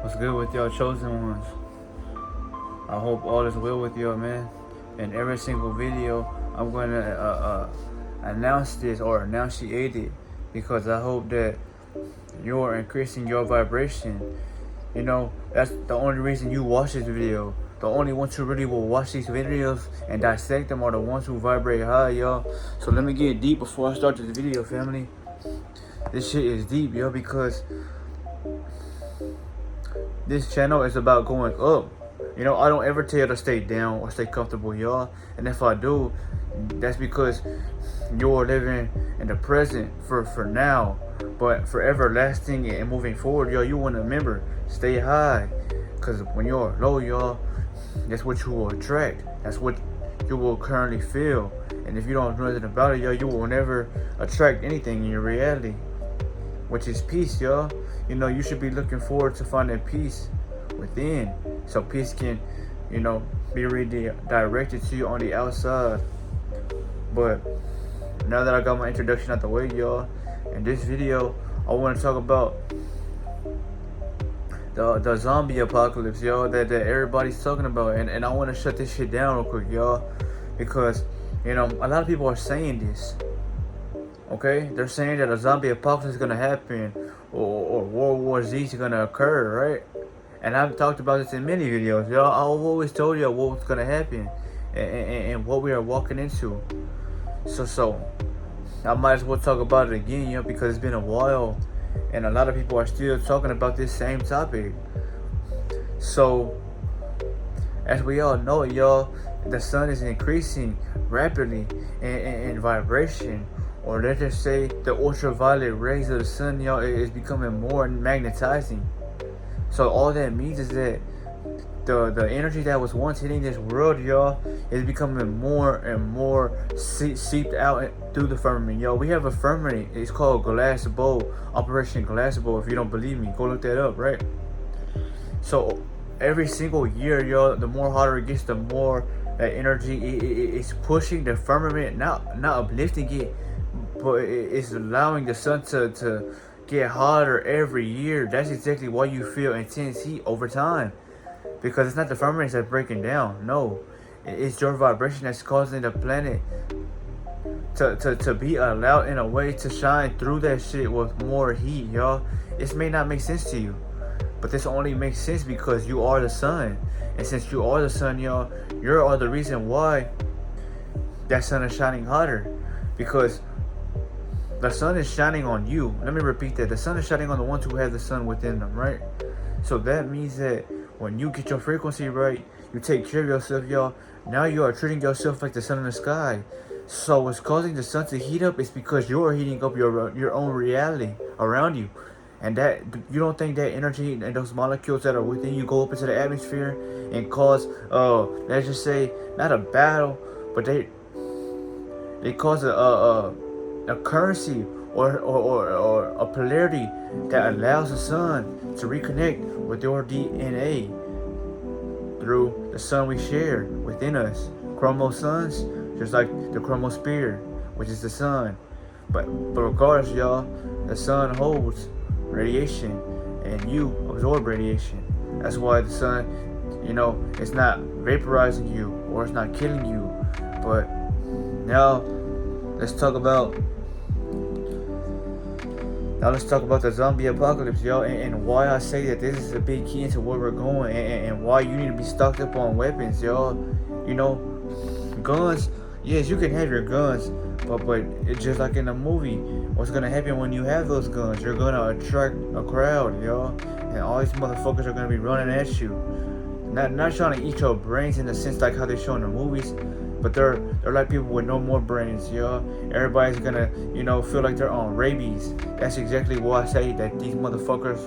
What's good with y'all chosen ones? I hope all is well with y'all, man. In every single video, I'm going to announce this or enunciate it because I hope that you're increasing your vibration. You know, that's the only reason you watch this video. The only ones who really will watch these videos and dissect them are the ones who vibrate high, y'all. So let me get deep before I start this video, family. This shit is deep, yo, because this channel is about going up. You know, I don't ever tell you to stay down or stay comfortable, y'all. And if I do, that's because you're living in the present for now. But for everlasting and moving forward, y'all, you want to remember, stay high. Because when you're low, y'all, that's what you will attract. That's what you will currently feel. And if you don't know anything about it, y'all, you will never attract anything in your reality, which is peace, y'all. You know, you should be looking forward to finding peace within, so peace can, you know, be redirected to you on the outside. But now that I got my introduction out the way, y'all, in this video, I want to talk about the zombie apocalypse, y'all, that everybody's talking about. And I want to shut this shit down real quick, y'all, because, you know, a lot of people are saying this. Okay, they're saying that a zombie apocalypse is gonna happen, or World War Z is gonna occur, right? And I've talked about this in many videos, y'all. I've always told you what's gonna happen and what we are walking into. So I might as well talk about it again, you know, because it's been a while, and a lot of people are still talking about this same topic. So, as we all know, y'all, the sun is increasing rapidly in vibration. Or let's just say the ultraviolet rays of the sun, y'all, is becoming more magnetizing. So all that means is that the energy that was once hitting this world, y'all, is becoming more and more seeped out through the firmament, y'all. We have a firmament. It's called Glass Bowl, Operation Glass Bowl. If you don't believe me, go look that up, right? So every single year, y'all, the more hotter it gets, the more that energy is pushing the firmament, not uplifting it, but it's allowing the sun to get hotter every year. That's exactly why you feel intense heat over time, because it's not the firmament that's breaking down. No, it's your vibration that's causing the planet to be allowed in a way to shine through that shit with more heat, y'all. This may not make sense to you, but this only makes sense because you are the sun. And since you are the sun, y'all, you are the reason why that sun is shining hotter, because the sun is shining on you. Let me repeat that. The sun is shining on the ones who have the sun within them, right? So that means that when you get your frequency right, you take care of yourself, y'all. Now you are treating yourself like the sun in the sky. So what's causing the sun to heat up is because you're heating up your own reality around you. And that, you don't think that energy and those molecules that are within you go up into the atmosphere and cause, let's just say, not a battle, but they cause a currency or a polarity that allows the sun to reconnect with your DNA through the sun we share within us. Chromosuns, just like the chromosphere, which is the sun. But regardless, y'all, the sun holds radiation and you absorb radiation. That's why the sun, you know, it's not vaporizing you or it's not killing you. But now let's talk about the zombie apocalypse, y'all, and why I say that this is a big key into where we're going, and why you need to be stocked up on weapons, y'all. You know, guns, yes, you can have your guns, but it's just like in a movie. What's gonna happen when you have those guns? You're gonna attract a crowd, y'all, and all these motherfuckers are gonna be running at you. Not trying to eat your brains in the sense like how they show in the movies, but they're like people with no more brains, y'all. Everybody's gonna, you know, feel like they're on rabies. That's exactly why I say that these motherfuckers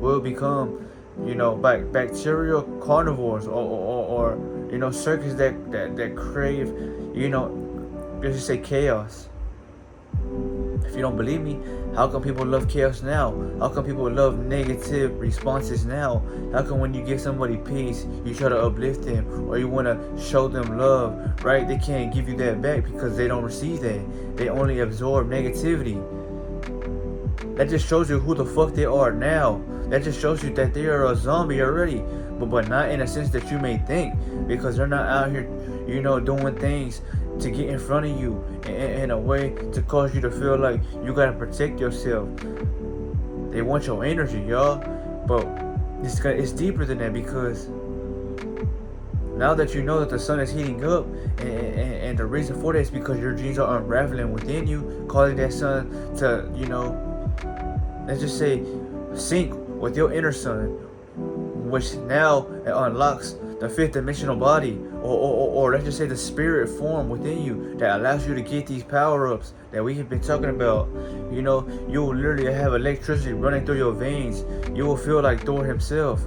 will become, you know, bacterial carnivores or you know, circuits that crave, you know, let's just say chaos. If you don't believe me, how come people love chaos now? How come people love negative responses now? How come when you give somebody peace, you try to uplift them or you want to show them love, right? They can't give you that back because they don't receive that. They only absorb negativity. That just shows you who the fuck they are now. That just shows you that they are a zombie already. But not in a sense that you may think, because they're not out here, doing things to get in front of you in a way to cause you to feel like you gotta protect yourself. They want your energy, y'all. But it's deeper than that, because now that you know that the sun is heating up, and the reason for that is because your genes are unraveling within you, causing that sun to, let's just say, sync with your inner sun, which now it unlocks the fifth dimensional body, or let's just say the spirit form within you that allows you to get these power-ups that we have been talking about. You will literally have electricity running through your veins. You will feel like Thor himself.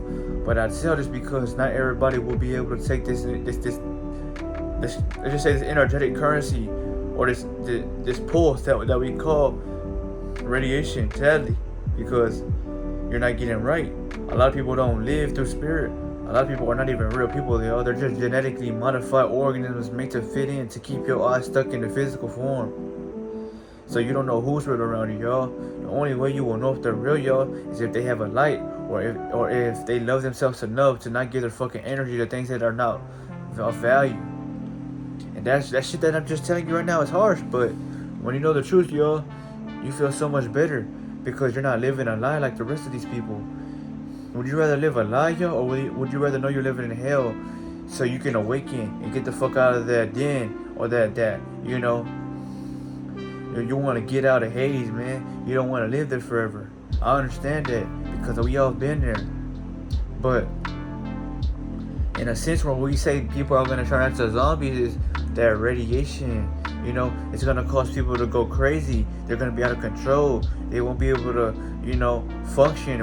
But I tell this because not everybody will be able to take this let's just say this energetic currency, or this pulse that we call radiation, sadly, because you're not getting right. A lot of people don't live through spirit. A lot of people are not even real people. They're just genetically modified organisms made to fit in, to keep your eyes stuck in the physical form. So you don't know who's real around you, y'all. The only way you will know if they're real, y'all, is if they have a light, or if they love themselves enough to not give their fucking energy to things that are not of value. And that shit that I'm just telling you right now is harsh, but when you know the truth, y'all, you feel so much better, because you're not living a lie like the rest of these people. Would you rather live a lie, y'all, or would you rather know you're living in hell so you can awaken and get the fuck out of that den, or that you want to get out of Hades, man. You don't want to live there forever. I understand that, because we all been there. But in a sense, when we say people are going to turn into zombies, is that radiation, it's going to cause people to go crazy. They're going to be out of control. They won't be able to, function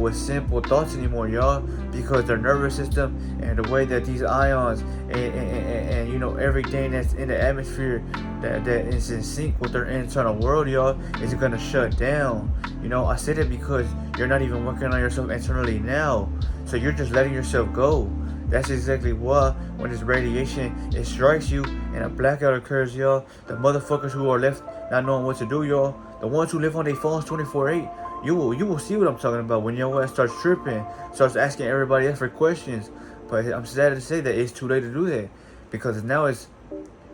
with simple thoughts anymore, y'all, because their nervous system and the way that these ions and everything that's in the atmosphere that is in sync with their internal world, y'all, is going to shut down. I said it because you're not even working on yourself internally now, so you're just letting yourself go. That's exactly why when this radiation, it strikes you and a blackout occurs, y'all, the motherfuckers who are left not knowing what to do, y'all, the ones who live on their phones 24/8, you will see what I'm talking about when your ass starts tripping, starts asking everybody else for questions. But I'm sad to say that it's too late to do that, because now it's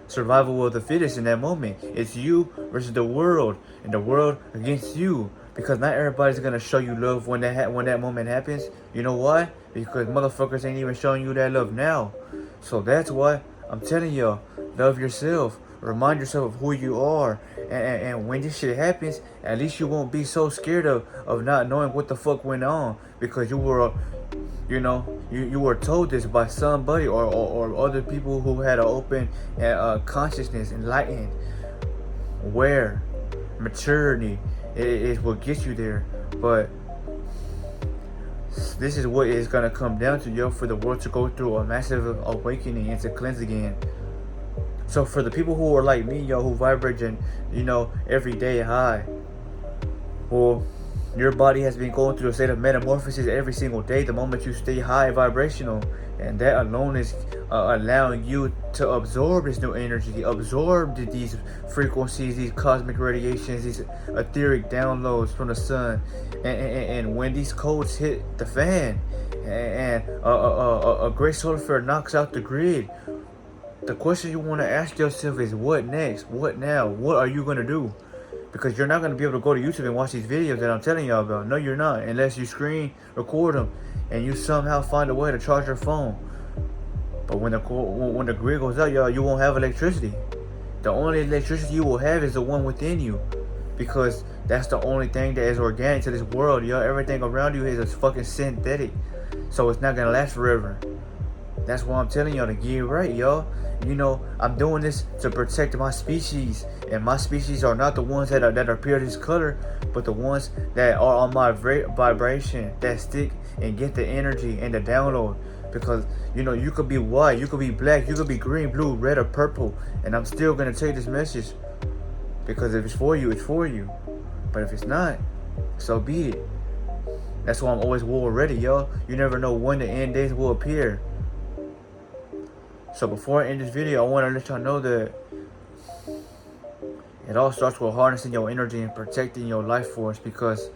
survival of the fittest in that moment. It's you versus the world, and the world against you. Because not everybody's gonna show you love when that moment happens. You know why? Because motherfuckers ain't even showing you that love now. So that's why I'm telling y'all, love yourself. Remind yourself of who you are. And when this shit happens, at least you won't be so scared of not knowing what the fuck went on. Because you were, you were told this by somebody or other people who had an open consciousness, enlightened, aware, maturity. It will get you there. But this is what it's gonna come down to, yo, for the world to go through a massive awakening and to cleanse again. So for the people who are like me, yo, who vibrate and every day high, well, your body has been going through a state of metamorphosis every single day the moment you stay high vibrational, and that alone is allowing you to absorb this new energy, absorb these frequencies, these cosmic radiations, these etheric downloads from the sun. And when these codes hit the fan and a great solar flare knocks out the grid, the question you want to ask yourself is, what next? What now? What are you going to do? Because you're not going to be able to go to YouTube and watch these videos that I'm telling y'all about. No, you're not. Unless you screen record them and you somehow find a way to charge your phone. But when the grid goes out, y'all, you won't have electricity. The only electricity you will have is the one within you. Because that's the only thing that is organic to this world, y'all. Everything around you is a fucking synthetic. So it's not going to last forever. That's why I'm telling y'all to get right, y'all. I'm doing this to protect my species, and my species are not the ones that are pure this color, but the ones that are on my vibration, that stick and get the energy and the download. Because you could be white, you could be black, you could be green, blue, red, or purple, and I'm still gonna take this message. Because if it's for you, it's for you. But if it's not, so be it. That's why I'm always war ready, y'all. You never know when the end days will appear. So before I end this video, I want to let y'all know that It all starts with harnessing your energy and protecting your life force, because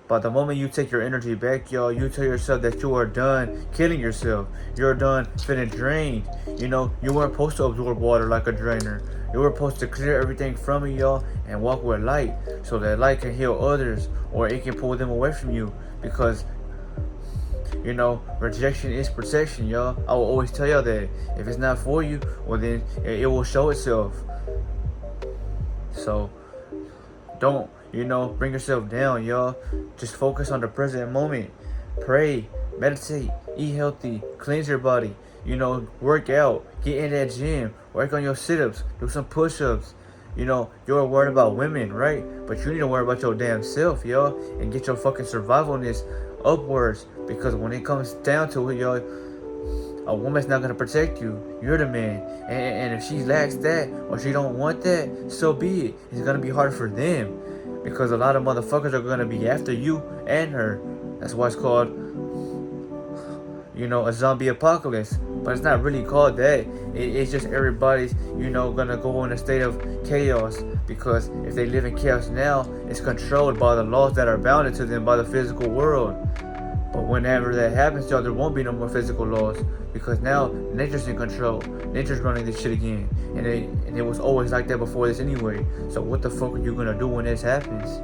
by the moment you take your energy back, y'all, you tell yourself that you are done killing yourself. You're done feeling drained. You know, you weren't supposed to absorb water like a drainer. You were supposed to clear everything from you, y'all, and walk with light, so that light can heal others, or it can pull them away from you. Because, you know, rejection is protection, y'all. I will always tell y'all that. If it's not for you, well then it will show itself. So don't, you know, bring yourself down, y'all. Just focus on the present moment. Pray, meditate, eat healthy, cleanse your body. You know, work out, get in that gym, work on your sit-ups, do some push-ups. You know, you're worried about women, right? But you need to worry about your damn self, y'all, and get your fucking survivalness upwards. Because when it comes down to it, y'all, a woman's not gonna protect you. You're the man, and if she lacks that or she don't want that, so be it. It's gonna be hard for them, because a lot of motherfuckers are gonna be after you and her. That's why it's called, you know, a zombie apocalypse. But it's not really called that. It's just everybody's, you know, gonna go in a state of chaos, because if they live in chaos now, it's controlled by the laws that are bounded to them by the physical world. But whenever that happens, y'all, there won't be no more physical laws, because now nature's in control. Nature's running this shit again, and it was always like that before this anyway. So what the fuck are you gonna do when this happens?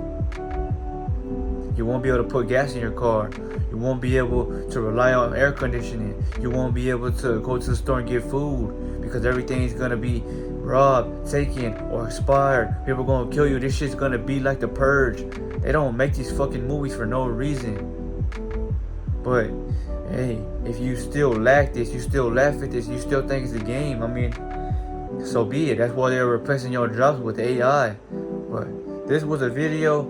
You won't be able to put gas in your car. You won't be able to rely on air conditioning. You won't be able to go to the store and get food, because everything's gonna be robbed, taken, or expired. People gonna kill you. This shit's gonna be like The Purge. They don't make these fucking movies for no reason. But hey, if you still lack this, you still laugh at this, you still think it's a game, I mean, so be it. That's why they're replacing your jobs with AI. But this was a video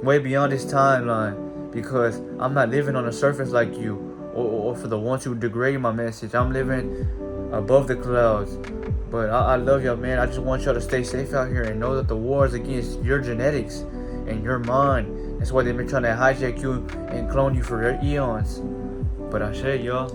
way beyond this timeline, because I'm not living on the surface like you, or for the ones who degrade my message. I'm living above the clouds. But I love y'all, man. I just want y'all to stay safe out here and know that the war is against your genetics and your mind. That's why they've been trying to hijack you and clone you for eons. But I said, y'all,